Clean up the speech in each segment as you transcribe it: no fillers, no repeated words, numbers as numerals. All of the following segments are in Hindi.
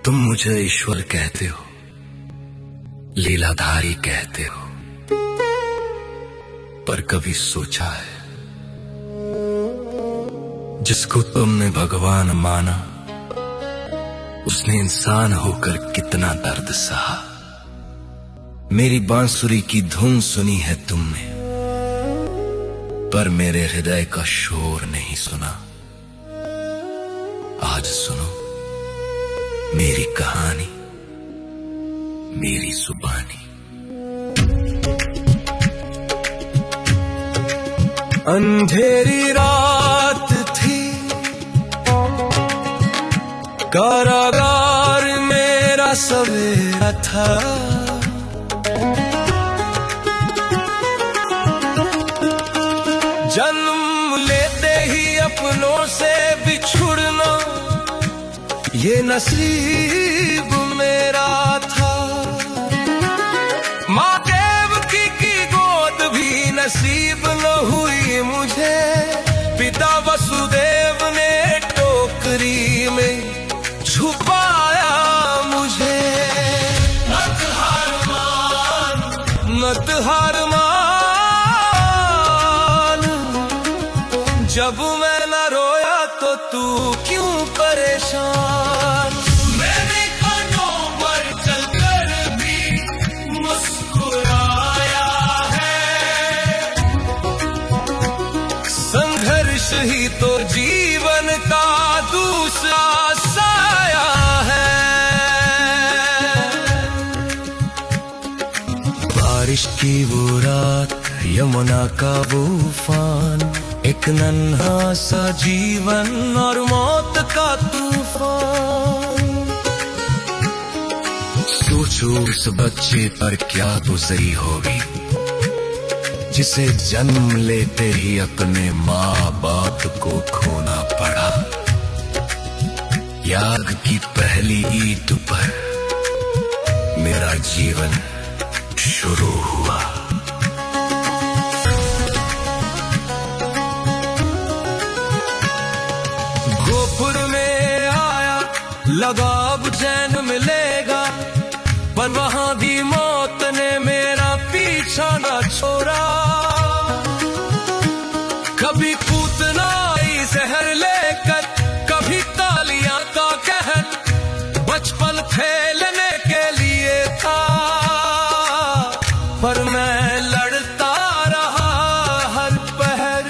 तुम मुझे ईश्वर कहते हो, लीलाधारी कहते हो, पर कभी सोचा है जिसको तुमने भगवान माना उसने इंसान होकर कितना दर्द सहा। मेरी बांसुरी की धुन सुनी है तुमने, पर मेरे हृदय का शोर नहीं सुना। आज सुनो मेरी कहानी, मेरी जुबानी। अंधेरी रात थी, कारागार मेरा सवेरा था। जन्म लेते ही अपनों से बिछुड़ना ये नसीब मेरा था। माँ देवकी की गोद भी नसीब न हुई मुझे। पिता वसुदेव ने टोकरी में छुपाया मुझे। मत हार मान, मत हार मान, जब मैं न रोया तो तू क्यों परेशान। मैंने कांटों पर चलकर भी मुस्कुराया है। संघर्ष ही तो जीवन का दूसरा साया है। बारिश की वो रात, यमुना का वो उफान, एक नन्हा सा जीवन और मौत का तूफान। सोचो उस बच्चे पर क्या गुजरी होगी जिसे जन्म लेते ही अपने माँ बाप को खोना पड़ा। याग की पहली ईंट पर मेरा जीवन शुरू हुआ। गोपुर में आया, लगा अब चैन मिलेगा, पर वहां भी मौत ने मेरा पीछा न छोड़ा। कभी पूतना आई जहर लेकर, कभी तालियां का कहर। बचपन खेलने के लिए था, पर मैं लड़ता रहा हर पहर।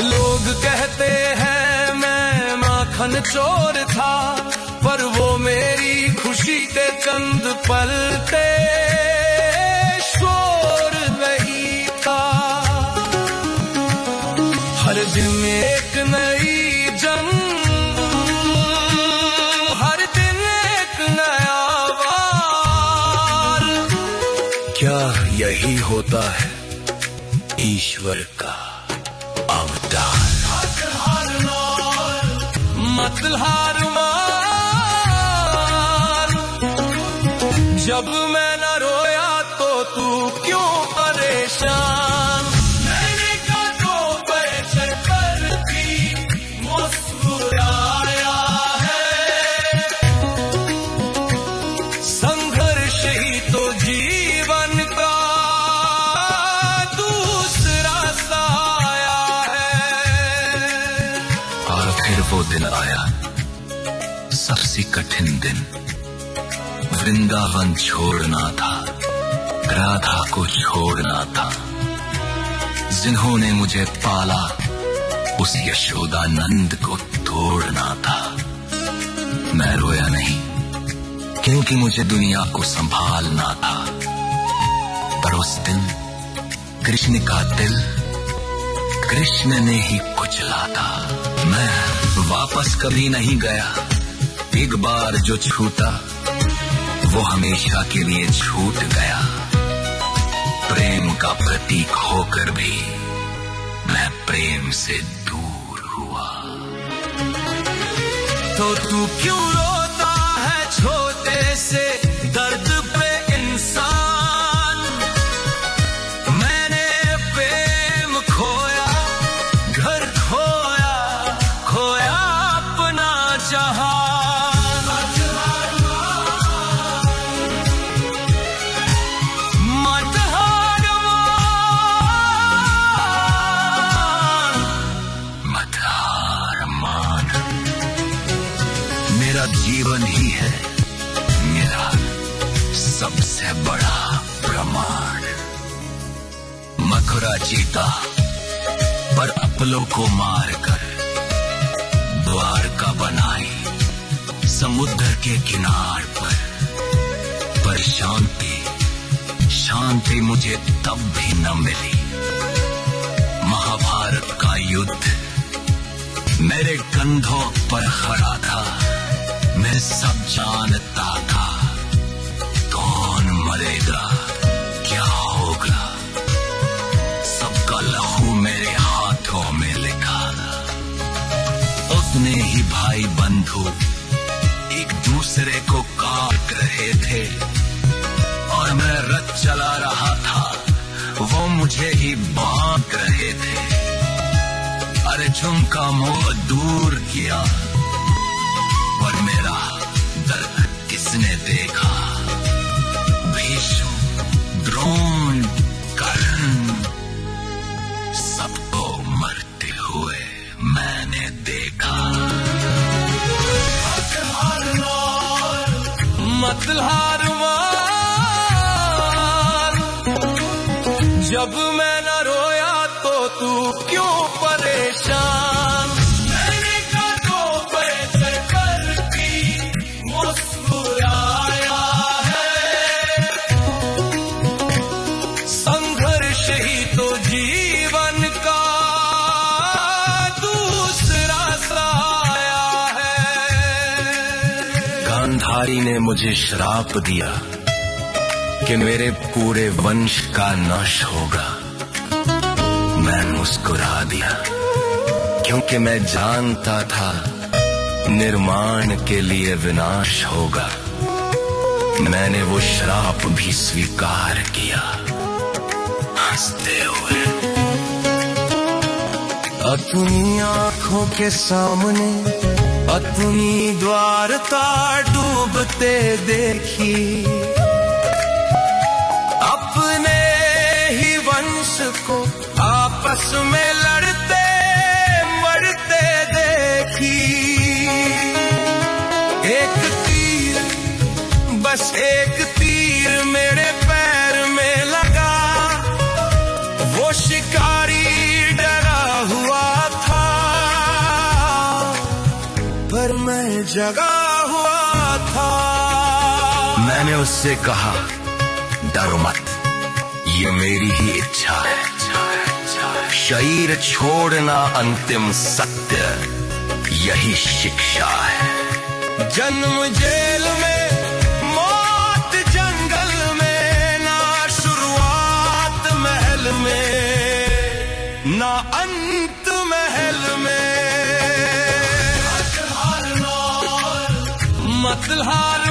लोग कहते हैं मैं माखन चोर था, पर वो मेरी खुशी के चंद पल थे, शोर नहीं था। हर दिन एक नई जंग, हर दिन एक नया वार। क्या यही होता है ईश्वर का अवतार। मत हार मान, जब मैं न रोया तो तू क्यों परेशान। मैंने कांटों पर चलकर भी मुस्कुराया है। संघर्ष ही तो जीवन का दूसरा साया है। और फिर वो दिन आया, सबसे कठिन दिन। वृंदावन छोड़ना था, राधा को छोड़ना था। जिन्होंने मुझे पाला उस यशोदानंद को तोड़ना था। मैं रोया नहीं, क्योंकि मुझे दुनिया को संभालना था। पर उस दिन कृष्ण का दिल कृष्ण ने ही कुचला था। मैं वापस कभी नहीं गया। एक बार जो छूटा वो हमेशा के लिए छूट गया। प्रेम का प्रतीक होकर भी मैं प्रेम से दूर हुआ। तो तू क्यों रोता है छोटे से दर्द पे इंसान। मैंने प्रेम खोया, घर खोया, खोया अपना का जीता, पर अपलों को मार कर द्वारका बनाई समुद्र के किनार पर शांति मुझे तब भी न मिली। महाभारत का युद्ध मेरे कंधों पर खड़ा था, मैं सब जानता था कौन मरेगा, क्या होगा। सबका लहू मेरे हाथों में लिखा था। उतने ही भाई बंधु एक दूसरे को काट रहे थे और मैं रथ चला रहा था, वो मुझे ही बांट रहे थे। अरे झुमका मोह दूर किया, पर मेरा दर्द किसने देखा। भीष्म, द्रोण, कर्ण, सबको मरते हुए मैंने देखा। मत हार जब मैं न रोया तो तू क्यों परेशान। मैंने कांटों पे करती मुस्कुराया है, संघर्ष ही तो जीवन का दूसरा साया है। गांधारी ने मुझे श्राप दिया कि मेरे पूरे वंश का नाश होगा। मैं मुस्कुरा दिया क्योंकि मैं जानता था निर्माण के लिए विनाश होगा। मैंने वो श्राप भी स्वीकार किया हंसते हुए। अपनी आंखों के सामने अपनी द्वारका डूबते देखी, अपने ही वंश को आपस में लड़ते मरते देखी। एक तीर, बस एक तीर मेरे पैर में लगा, वो शिकारी डरा हुआ था, पर मैं जगा हुआ था। मैंने उससे कहा, डरो मत, ये मेरी ही इच्छा है। शरीर छोड़ना अंतिम सत्य, यही शिक्षा है। जन्म जेल में, मौत जंगल में, ना शुरुआत महल में, ना अंत महल में। मत हार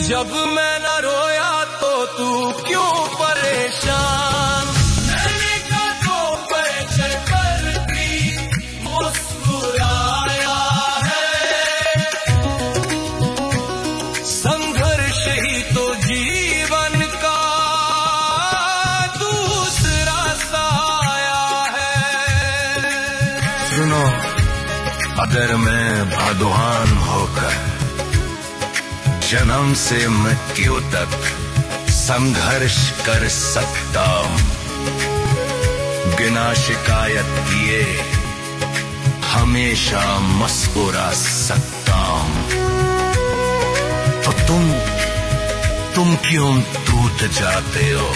जब मैं न रोया तो तू क्यों परेशान। मैंने कांटों पे करती मुस्कुराया है, संघर्ष ही तो जीवन का दूसरा साया है। सुनो, अगर मैं भगवान होकर जन्म से मृत्यु तक संघर्ष कर सकता हूं, बिना शिकायत किए हमेशा मुस्कुरा सकता हूं, तो तुम क्यों टूट जाते हो।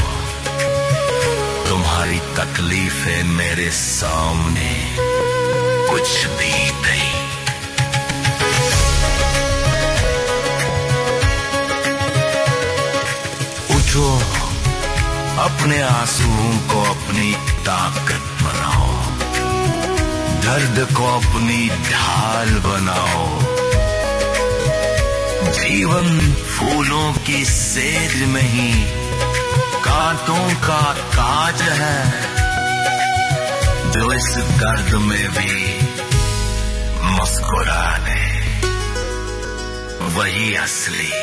तुम्हारी तकलीफें मेरे सामने कुछ भी नहीं। उठो, अपने आंसुओं को अपनी ताकत बनाओ, दर्द को अपनी ढाल बनाओ। जीवन फूलों की सेज में ही कांटों का ताज है, जो इस दर्द में भी मुस्कुराने, वही असली